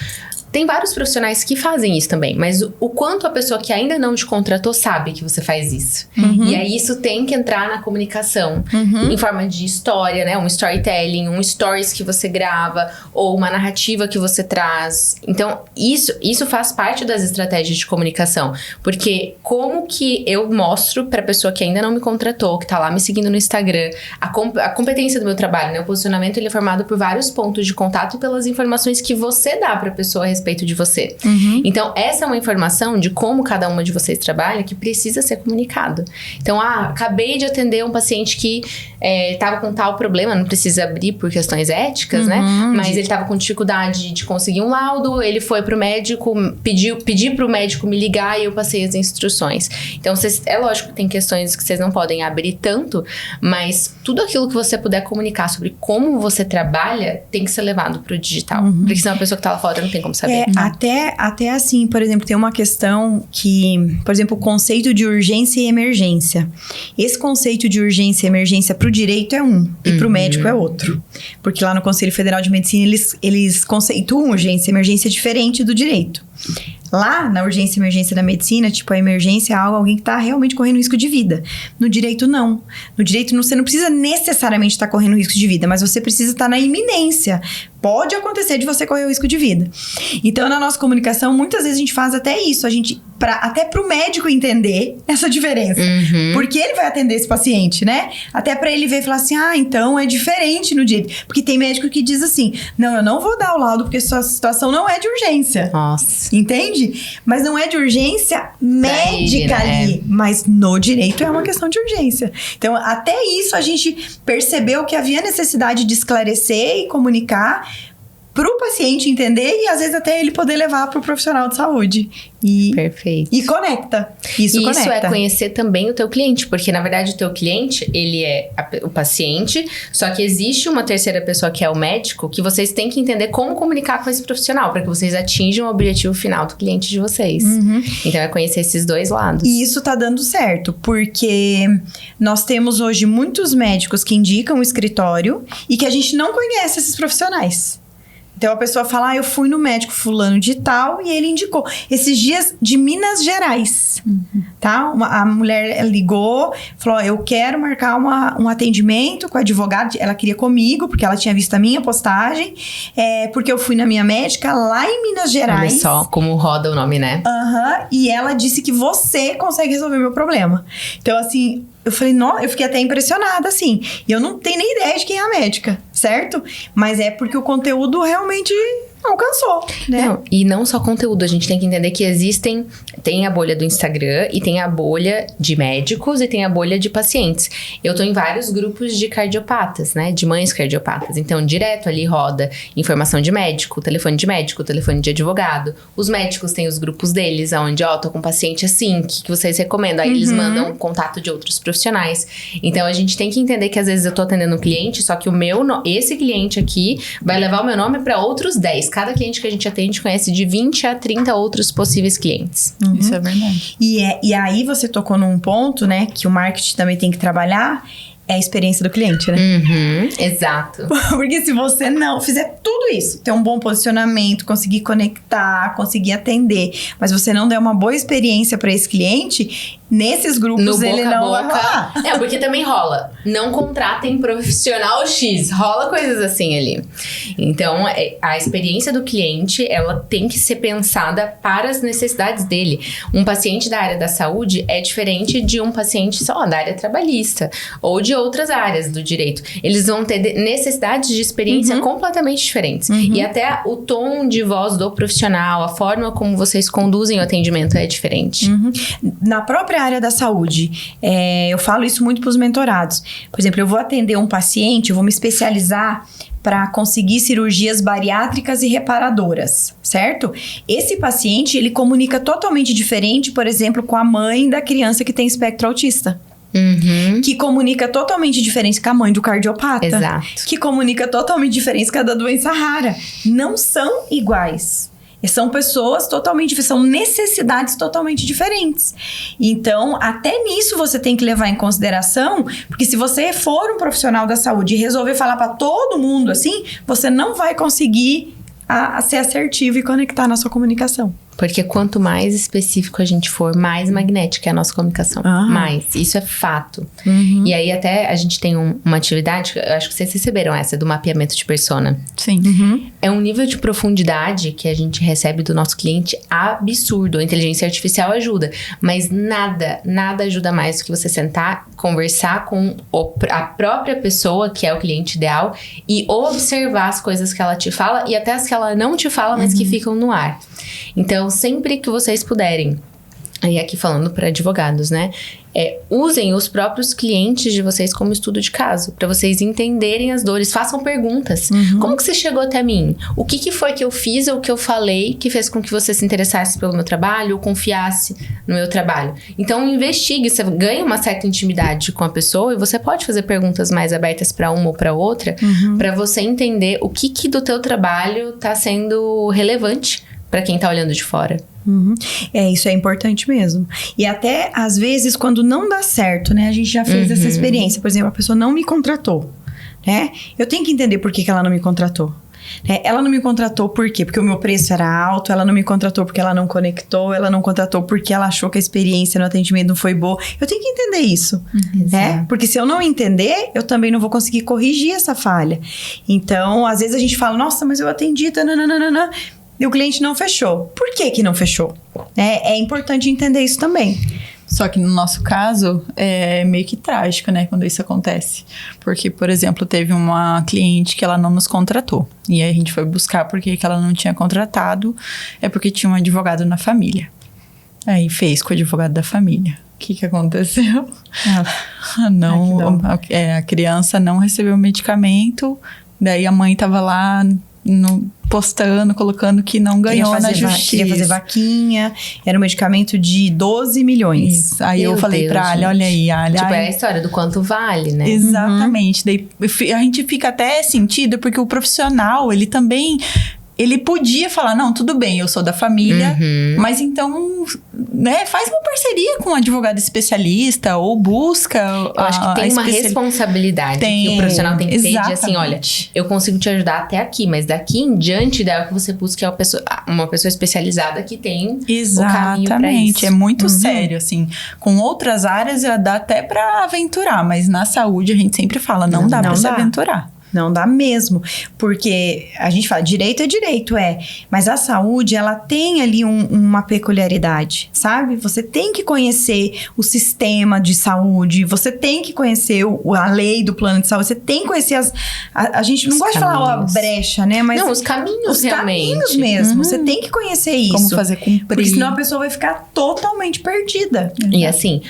Tem vários profissionais que fazem isso também, mas o quanto a pessoa que ainda não te contratou sabe que você faz isso. E aí isso tem que entrar na comunicação, em forma de história, né? Um storytelling, um stories que você grava, ou uma narrativa que você traz. Então, isso faz parte das estratégias de comunicação. Porque como que eu mostro pra pessoa que ainda não me contratou, que tá lá me seguindo no Instagram, a competência do meu trabalho, né? O posicionamento, ele é formado por vários pontos de contato e pelas informações que você dá pra pessoa a respeito de você. Então, essa é uma informação de como cada uma de vocês trabalha que precisa ser comunicado. Então, acabei de atender um paciente que tava com tal problema, não precisa abrir por questões éticas, né? Mas ele tava com dificuldade de conseguir um laudo, ele foi pro médico, pedi pro médico me ligar e eu passei as instruções. Então, é lógico que tem questões que vocês não podem abrir tanto, mas tudo aquilo que você puder comunicar sobre como você trabalha tem que ser levado pro digital. Porque senão a pessoa que tá lá fora não tem como saber. Até assim, por exemplo, tem uma questão que, por exemplo, o conceito de urgência e emergência. Esse conceito de urgência e emergência pro direito é um e pro médico é outro. Porque lá no Conselho Federal de Medicina eles conceituam urgência e emergência diferente do direito. Lá, na urgência e emergência da medicina, tipo, a emergência é alguém que tá realmente correndo risco de vida. No direito, não. No direito, você não precisa necessariamente estar correndo risco de vida, mas você precisa estar na iminência. Pode acontecer de você correr o risco de vida. Então, na nossa comunicação, muitas vezes a gente faz até isso. Até pro médico entender essa diferença. Porque ele vai atender esse paciente, né? Até pra ele ver e falar assim, então é diferente no direito. Porque tem médico que diz assim, não, eu não vou dar o laudo porque sua situação não é de urgência. Nossa. Entende? Mas não é de urgência médica ali. Mas no direito é uma questão de urgência. Então, até isso a gente percebeu que havia necessidade de esclarecer e comunicar pro paciente entender e às vezes até ele poder levar pro profissional de saúde. Perfeito. E conecta. Isso conecta. É conhecer também o teu cliente, porque na verdade o teu cliente, ele é o paciente, só que existe uma terceira pessoa que é o médico, que vocês têm que entender como comunicar com esse profissional, para que vocês atinjam o objetivo final do cliente de vocês. Então é conhecer esses dois lados. E isso tá dando certo, porque nós temos hoje muitos médicos que indicam o escritório e que a gente não conhece esses profissionais. Então, a pessoa fala, eu fui no médico fulano de tal e ele indicou. Esses dias de Minas Gerais. tá? A mulher ligou, falou, eu quero marcar um atendimento com a advogada. Ela queria comigo, porque ela tinha visto a minha postagem, porque eu fui na minha médica lá em Minas Gerais. Olha só como roda o nome, né? E ela disse que você consegue resolver meu problema. Então, assim, eu falei, não, eu fiquei até impressionada, assim. E eu não tenho nem ideia de quem é a médica, certo? Mas é porque o conteúdo realmente alcançou, né? Não, e não só conteúdo, a gente tem que entender que tem a bolha do Instagram e tem a bolha de médicos e tem a bolha de pacientes. Eu tô em vários grupos de cardiopatas, né? De mães cardiopatas. Então, direto ali roda informação de médico, telefone de advogado. Os médicos têm os grupos deles, onde, tô com um paciente assim, que vocês recomendam? Aí eles mandam contato de outros profissionais. Então, a gente tem que entender que às vezes eu tô atendendo um cliente, só que esse cliente aqui vai levar o meu nome para outros 10. Cada cliente que a gente atende conhece de 20 a 30 outros possíveis clientes. Isso é verdade. E aí você tocou num ponto, né, que o marketing também tem que trabalhar, é a experiência do cliente, né? Exato. Porque se você não fizer tudo isso, ter um bom posicionamento, conseguir conectar, conseguir atender, mas você não der uma boa experiência para esse cliente, nesses grupos ele não vai rolar. Porque também rola. Não contratem profissional X. Rola coisas assim ali. Então, a experiência do cliente, ela tem que ser pensada para as necessidades dele. Um paciente da área da saúde é diferente de um paciente só da área trabalhista ou de outras áreas do direito. Eles vão ter necessidades de experiência completamente diferentes. E até o tom de voz do profissional, a forma como vocês conduzem o atendimento é diferente. Na própria área da saúde, eu falo isso muito para os mentorados. Por exemplo, eu vou atender um paciente, eu vou me especializar para conseguir cirurgias bariátricas e reparadoras, certo? Esse paciente, ele comunica totalmente diferente, por exemplo, com a mãe da criança que tem espectro autista. Que comunica totalmente diferente com a mãe do cardiopata. Exato. Que comunica totalmente diferente com a da doença rara. Não são iguais. São pessoas totalmente diferentes, são necessidades totalmente diferentes. Então, até nisso você tem que levar em consideração, porque se você for um profissional da saúde e resolver falar para todo mundo assim, você não vai conseguir ser assertivo e conectar na sua comunicação. Porque quanto mais específico a gente for, mais magnética é a nossa comunicação. Mais. Isso é fato. E aí até a gente tem uma atividade, eu acho que vocês receberam essa, do mapeamento de persona. Sim. É um nível de profundidade que a gente recebe do nosso cliente absurdo. A inteligência artificial ajuda. Mas nada ajuda mais do que você sentar, conversar com a própria pessoa, que é o cliente ideal, e observar as coisas que ela te fala e até as que ela não te fala, mas que ficam no ar. Então, sempre que vocês puderem, aí aqui falando para advogados, né? Usem os próprios clientes de vocês como estudo de caso, para vocês entenderem as dores, façam perguntas. Como que você chegou até mim? O que foi que eu fiz ou que eu falei que fez com que você se interessasse pelo meu trabalho ou confiasse no meu trabalho? Então, investigue, você ganha uma certa intimidade com a pessoa e você pode fazer perguntas mais abertas para uma ou para outra, para você entender o que do teu trabalho tá sendo relevante para quem tá olhando de fora. Isso é importante mesmo. E até, às vezes, quando não dá certo, né? A gente já fez essa experiência. Por exemplo, a pessoa não me contratou, né? Eu tenho que entender por que ela não me contratou. Ela não me contratou por quê? Porque o meu preço era alto. Ela não me contratou porque ela não conectou. Ela não contratou porque ela achou que a experiência no atendimento não foi boa. Eu tenho que entender isso, né? Porque se eu não entender, eu também não vou conseguir corrigir essa falha. Então, às vezes a gente fala, nossa, mas eu atendi, tananana, e o cliente não fechou. Por que não fechou? É importante entender isso também. Só que no nosso caso, é meio que trágico, né? Quando isso acontece. Porque, por exemplo, teve uma cliente que ela não nos contratou. E aí a gente foi buscar porque que ela não tinha contratado. É porque tinha um advogado na família. Aí fez com o advogado da família. O que aconteceu? A criança não recebeu o medicamento. Daí a mãe tava lá postando, colocando que não ganhou na justiça. Queria fazer vaquinha. Era um medicamento de 12 milhões. Isso. Aí eu falei pra Alia, olha aí, Alia. Tipo, é a história do quanto vale, né? Exatamente. Daí a gente fica até sentido, porque o profissional, ele também ele podia falar, não, tudo bem, eu sou da família, mas então, né, faz uma parceria com um advogado especialista ou busca Eu acho que tem uma responsabilidade que o profissional tem que ter de assim, olha, eu consigo te ajudar até aqui, mas daqui em diante, daí que você busque uma pessoa especializada que tem o caminho pra isso. É muito sério, assim. Com outras áreas, dá até pra aventurar, mas na saúde a gente sempre fala, não dá pra se aventurar. Não dá mesmo, porque a gente fala, direito é direito, mas a saúde, ela tem ali uma peculiaridade, sabe? Você tem que conhecer o sistema de saúde, você tem que conhecer a lei do plano de saúde, você tem que conhecer a gente não gosta de falar a brecha, né? Mas não, os caminhos realmente. Os caminhos mesmo, você tem que conhecer isso. Como fazer cumprir. Porque senão a pessoa vai ficar totalmente perdida. E assim,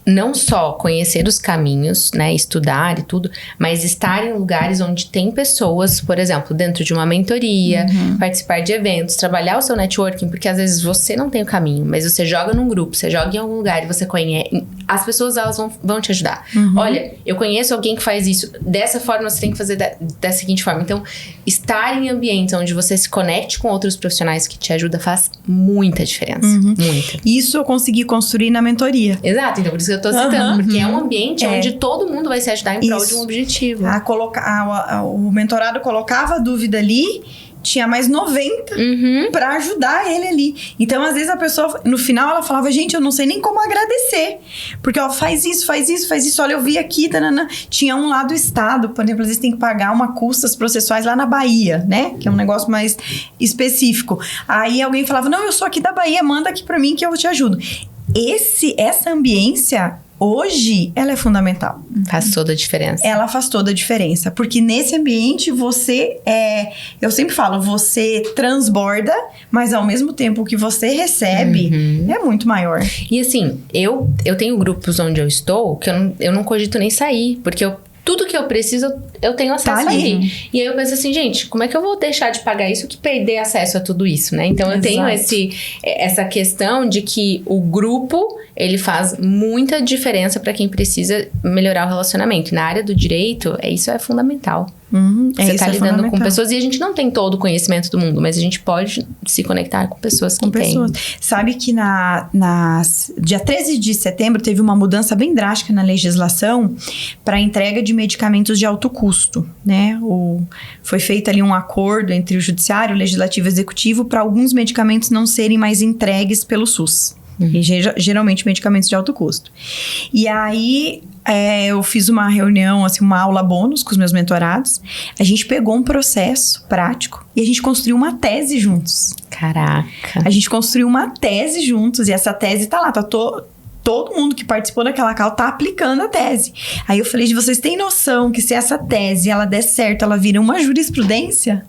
não só conhecer os caminhos, né, estudar e tudo, mas estar em lugares onde tem pessoas, por exemplo, dentro de uma mentoria, participar de eventos, trabalhar o seu networking, porque às vezes você não tem o caminho, mas você joga num grupo, você joga em algum lugar e você conhece, as pessoas elas vão te ajudar. Olha, eu conheço alguém que faz isso, dessa forma você tem que fazer da seguinte forma. Então, estar em ambientes onde você se conecte com outros profissionais que te ajudam faz muita diferença. Muita. Isso eu consegui construir na mentoria. Exato, então por isso que eu tô citando, porque é um ambiente onde todo mundo vai se ajudar em prol de um objetivo. O mentorado colocava a dúvida ali, tinha mais 90 pra ajudar ele ali. Então, às vezes, a pessoa, no final, ela falava, gente, eu não sei nem como agradecer. Porque, ó, faz isso. Olha, eu vi aqui, tanana. Tinha um lá do estado, por exemplo, às vezes tem que pagar uma custas processuais lá na Bahia, né? Que é um negócio mais específico. Aí alguém falava, não, eu sou aqui da Bahia, manda aqui pra mim que eu te ajudo. Essa ambiência, hoje, ela é fundamental. Faz toda a diferença. Ela faz toda a diferença. Porque nesse ambiente, você eu sempre falo, você transborda, mas ao mesmo tempo que você recebe, é muito maior. E assim, eu tenho grupos onde eu estou, que eu não cogito nem sair, porque tudo que eu preciso, eu tenho acesso ali. E aí eu penso assim, gente, como é que eu vou deixar de pagar isso que perder acesso a tudo isso, né? Então eu tenho essa questão de que o grupo, ele faz muita diferença para quem precisa melhorar o relacionamento. Na área do direito, isso é fundamental. Você tá lidando com pessoas e a gente não tem todo o conhecimento do mundo, mas a gente pode se conectar com pessoas que têm. Sabe que dia 13 de setembro teve uma mudança bem drástica na legislação para entrega de medicamentos de alto custo, né? Foi feito ali um acordo entre o Judiciário, o Legislativo e o Executivo para alguns medicamentos não serem mais entregues pelo SUS. E geralmente medicamentos de alto custo. E aí eu fiz uma reunião, assim, uma aula bônus com os meus mentorados. A gente pegou um processo prático e a gente construiu uma tese juntos. Caraca! A gente construiu uma tese juntos e essa tese tá lá, todo mundo que participou daquela call tá aplicando a tese. Aí eu falei, vocês têm noção que se essa tese ela der certo, ela vira uma jurisprudência?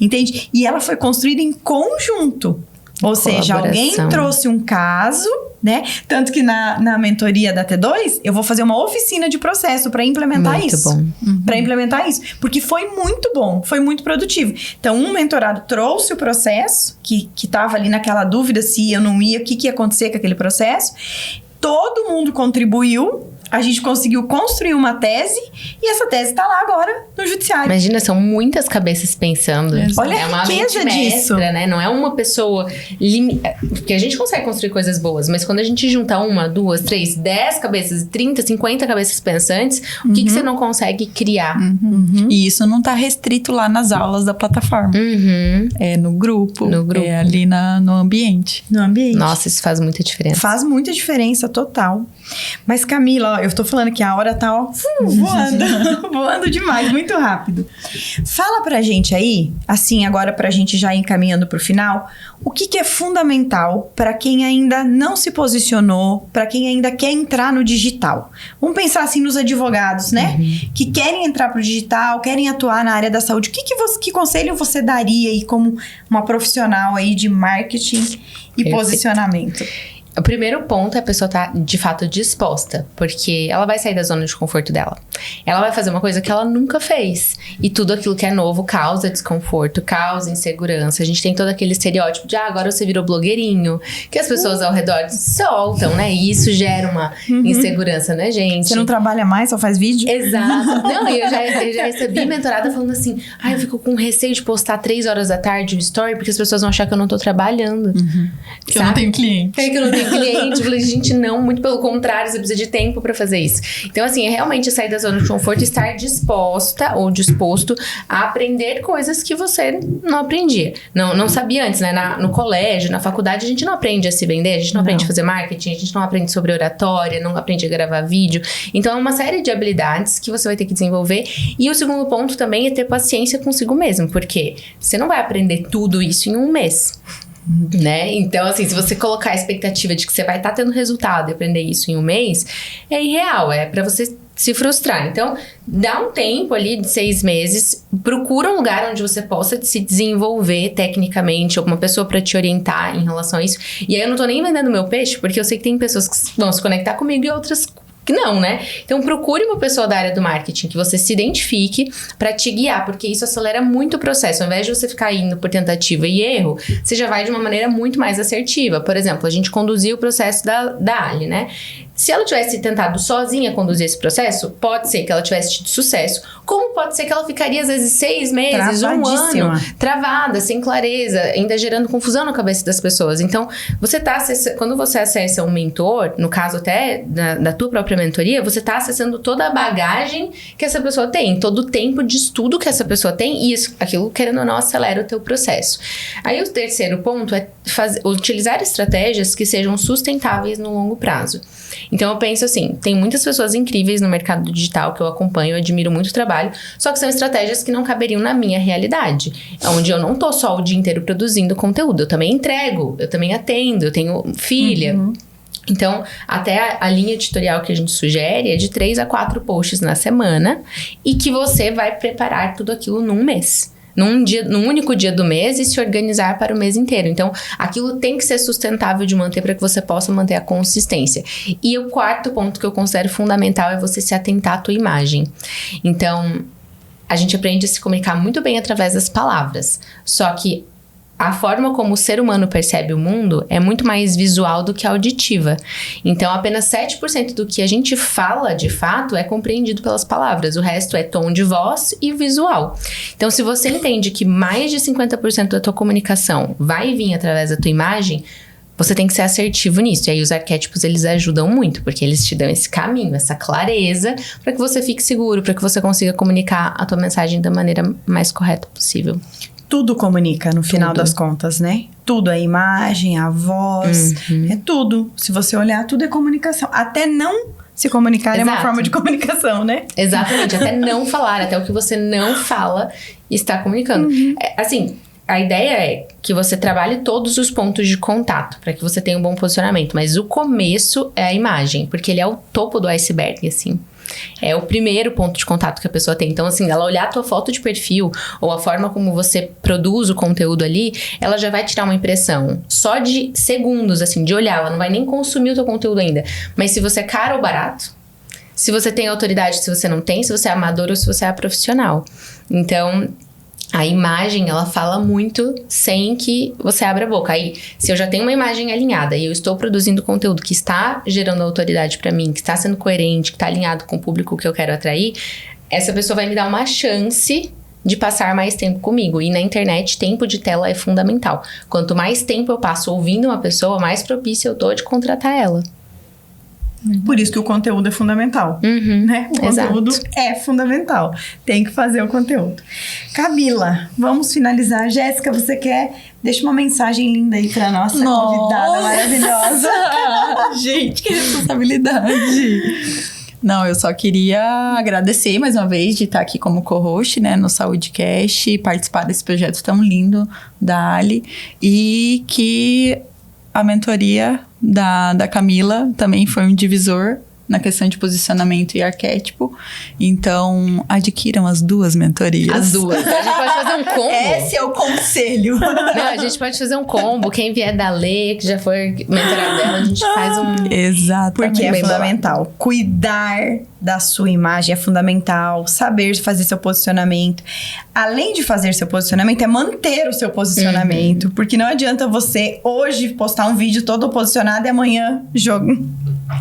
Entende? E ela foi construída em conjunto. Ou seja, alguém trouxe um caso, né? Tanto que na mentoria da T2, eu vou fazer uma oficina de processo para implementar isso. Muito bom. Para implementar isso. Porque foi muito bom, foi muito produtivo. Então, um mentorado trouxe o processo, que tava ali naquela dúvida se eu não ia, o que ia acontecer com aquele processo. Todo mundo contribuiu. A gente conseguiu construir uma tese e essa tese tá lá agora no judiciário. Imagina, são muitas cabeças pensando. Olha é uma a riqueza disso. Né? Não é uma pessoa... Porque a gente consegue construir coisas boas, mas quando a gente junta 1, 2, 3, 10 cabeças, 30, 50 cabeças pensantes, o que você não consegue criar? E isso não tá restrito lá nas aulas da plataforma. É no grupo. É ali no ambiente. No ambiente. Nossa, isso faz muita diferença. Faz muita diferença, total. Mas Camila, ó, eu tô falando que a hora tá voando, voando demais, muito rápido. Fala pra gente aí, assim, agora pra gente já ir encaminhando pro final, o que é fundamental pra quem ainda não se posicionou, pra quem ainda quer entrar no digital? Vamos pensar assim nos advogados, né? Que querem entrar pro digital, querem atuar na área da saúde. Que conselho você daria aí como uma profissional aí de marketing e posicionamento? O primeiro ponto é a pessoa estar, de fato, disposta. Porque ela vai sair da zona de conforto dela. Ela vai fazer uma coisa que ela nunca fez. E tudo aquilo que é novo causa desconforto, causa insegurança. A gente tem todo aquele estereótipo de, agora você virou blogueirinho. Que as pessoas ao redor soltam, né? E isso gera uma insegurança, né, gente? Você não trabalha mais, só faz vídeo? Exato. Não, e eu já recebi mentorada falando assim, eu fico com receio de postar 3 horas da tarde um story, porque as pessoas vão achar que eu não tô trabalhando. Que eu não tenho cliente. É que eu não tenho cliente. Eu falei, gente, não, muito pelo contrário, você precisa de tempo pra fazer isso. Então, assim, é realmente sair da zona de conforto e estar disposta ou disposto a aprender coisas que você não aprendia. Não sabia antes, né? No colégio, na faculdade, a gente não aprende a se vender, a gente não aprende a fazer marketing, a gente não aprende sobre oratória, não aprende a gravar vídeo. Então, é uma série de habilidades que você vai ter que desenvolver. E o segundo ponto também é ter paciência consigo mesmo, porque você não vai aprender tudo isso em um mês. Né? Então, assim, se você colocar a expectativa de que você vai estar tendo resultado e aprender isso em um mês, é irreal, é pra você se frustrar. Então, dá um tempo ali de 6 meses, procura um lugar onde você possa se desenvolver tecnicamente, alguma pessoa pra te orientar em relação a isso. E aí eu não tô nem vendendo meu peixe, porque eu sei que tem pessoas que vão se conectar comigo e outras que não, né? Então, procure uma pessoa da área do marketing que você se identifique pra te guiar, porque isso acelera muito o processo. Ao invés de você ficar indo por tentativa e erro, você já vai de uma maneira muito mais assertiva. Por exemplo, a gente conduziu o processo da Ali, né? Se ela tivesse tentado sozinha conduzir esse processo, pode ser que ela tivesse tido sucesso, como pode ser que ela ficaria às vezes 6 meses, um ano, travada, sem clareza, ainda gerando confusão na cabeça das pessoas. Então, quando você acessa um mentor, no caso até da tua própria mentoria, você está acessando toda a bagagem que essa pessoa tem, todo o tempo de estudo que essa pessoa tem, e aquilo, querendo ou não, acelera o teu processo. Aí o terceiro ponto é utilizar estratégias que sejam sustentáveis no longo prazo. Então eu penso assim, tem muitas pessoas incríveis no mercado digital que eu acompanho, eu admiro muito o trabalho, só que são estratégias que não caberiam na minha realidade, onde eu não tô só o dia inteiro produzindo conteúdo, eu também entrego, eu também atendo, eu tenho filha. Então, até a linha editorial que a gente sugere é de 3 a 4 posts na semana e que você vai preparar tudo aquilo num mês. Num único dia do mês e se organizar para o mês inteiro. Então, aquilo tem que ser sustentável de manter para que você possa manter a consistência. E o quarto ponto que eu considero fundamental é você se atentar à tua imagem. Então, a gente aprende a se comunicar muito bem através das palavras. Só que a forma como o ser humano percebe o mundo é muito mais visual do que auditiva. Então, apenas 7% do que a gente fala, de fato, é compreendido pelas palavras. O resto é tom de voz e visual. Então, se você entende que mais de 50% da tua comunicação vai vir através da tua imagem, você tem que ser assertivo nisso. E aí, os arquétipos, eles ajudam muito, porque eles te dão esse caminho, essa clareza, para que você fique seguro, para que você consiga comunicar a tua mensagem da maneira mais correta possível. Tudo comunica no final das contas, né? Tudo, a imagem, a voz, é tudo. Se você olhar, tudo é comunicação. Até não se comunicar é uma forma de comunicação, né? Exatamente, até não falar, até o que você não fala está comunicando. Assim, a ideia é que você trabalhe todos os pontos de contato para que você tenha um bom posicionamento, mas o começo é a imagem, porque ele é o topo do iceberg, assim. É o primeiro ponto de contato que a pessoa tem. Então, assim, ela olhar a tua foto de perfil ou a forma como você produz o conteúdo ali, ela já vai tirar uma impressão só de segundos, assim, de olhar. Ela não vai nem consumir o teu conteúdo ainda. Mas se você é caro ou barato, se você tem autoridade, se você não tem, se você é amador ou se você é profissional. Então, a imagem, ela fala muito sem que você abra a boca. Aí, se eu já tenho uma imagem alinhada e eu estou produzindo conteúdo que está gerando autoridade pra mim, que está sendo coerente, que está alinhado com o público que eu quero atrair, essa pessoa vai me dar uma chance de passar mais tempo comigo. E na internet, tempo de tela é fundamental. Quanto mais tempo eu passo ouvindo uma pessoa, mais propícia eu tô de contratar ela. Por isso que o conteúdo é fundamental, né? O conteúdo é fundamental. Tem que fazer o conteúdo. Camila, vamos finalizar. Jéssica, você quer? Deixa uma mensagem linda aí pra nossa convidada maravilhosa. Gente, que responsabilidade. Não, eu só queria agradecer mais uma vez de estar aqui como co-host, né, no SaúdeCast, e participar desse projeto tão lindo da Ali, e que a mentoria da Camila também foi um divisor na questão de posicionamento e arquétipo. Então, adquiram as 2 mentorias. As 2. A gente pode fazer um combo. Esse é o conselho. Não, a gente pode fazer um combo. Quem vier da Lê, que já foi mentorada dela, a gente faz um... Exato. Porque é fundamental. Cuidar da sua imagem é fundamental. Saber fazer seu posicionamento. Além de fazer seu posicionamento, é manter o seu posicionamento. Porque não adianta você hoje postar um vídeo todo posicionado e amanhã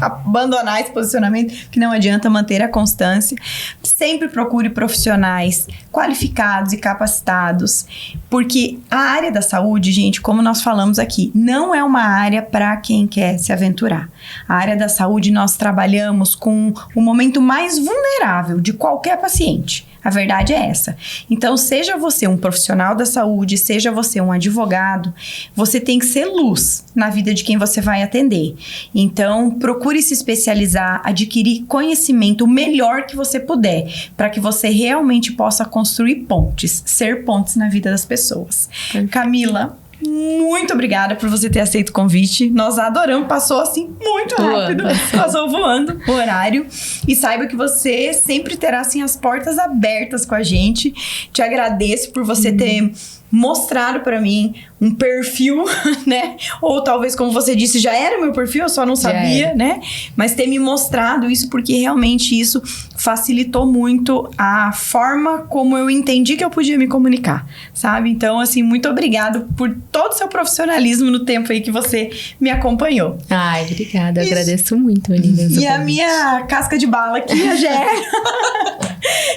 abandonar esse posicionamento, que não adianta, manter a constância. Sempre procure profissionais qualificados e capacitados, porque a área da saúde, gente, como nós falamos aqui, não é uma área para quem quer se aventurar. A área da saúde, nós trabalhamos com o momento mais vulnerável de qualquer paciente. A verdade é essa. Então, seja você um profissional da saúde, seja você um advogado, você tem que ser luz na vida de quem você vai atender. Então, procure se especializar, adquirir conhecimento o melhor que você puder, para que você realmente possa construir pontes, ser pontes na vida das pessoas. Camila, muito obrigada por você ter aceito o convite. Nós adoramos, passou assim muito rápido. Passou voando o horário. E saiba que você sempre terá assim as portas abertas com a gente. Te agradeço por você ter mostrado pra mim um perfil, né? Ou talvez, como você disse, já era o meu perfil, eu só não sabia, né? Mas ter me mostrado isso, porque realmente isso facilitou muito a forma como eu entendi que eu podia me comunicar, sabe? Então, assim, muito obrigado por todo o seu profissionalismo no tempo aí que você me acompanhou. Ai, obrigada. Eu agradeço muito, meninas. E a minha casca de bala aqui, a Gé,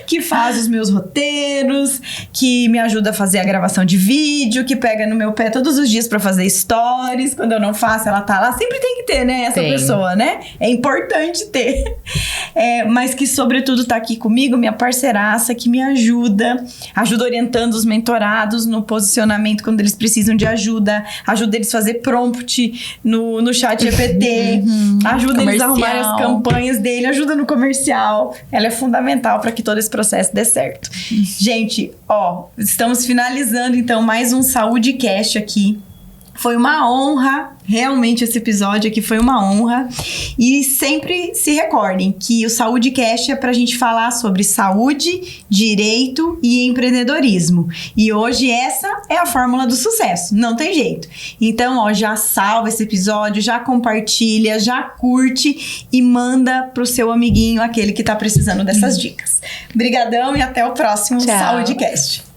que faz os meus roteiros, que me ajuda a fazer a gravação de vídeo, que pega no meu pé todos os dias pra fazer stories. Quando eu não faço, ela tá lá. Sempre tem que ter, né? Essa pessoa, né? É importante ter. Mas que, sobretudo, tá aqui comigo, minha parceiraça, que me ajuda orientando os mentorados no posicionamento quando eles precisam de ajuda eles a fazer prompt no chat GPT, ajuda eles a arrumar as campanhas dele, ajuda no comercial. Ela é fundamental para que todo esse processo dê certo. Gente, estamos finalizando então mais um Saúde Cast aqui. Foi uma honra, realmente esse episódio aqui foi uma honra. E sempre se recordem que o Saúde Cast é pra gente falar sobre saúde, direito e empreendedorismo. E hoje essa é a fórmula do sucesso, não tem jeito. Então, já salva esse episódio, já compartilha, já curte e manda pro seu amiguinho, aquele que tá precisando dessas dicas. Brigadão e até o próximo Saúde Cast.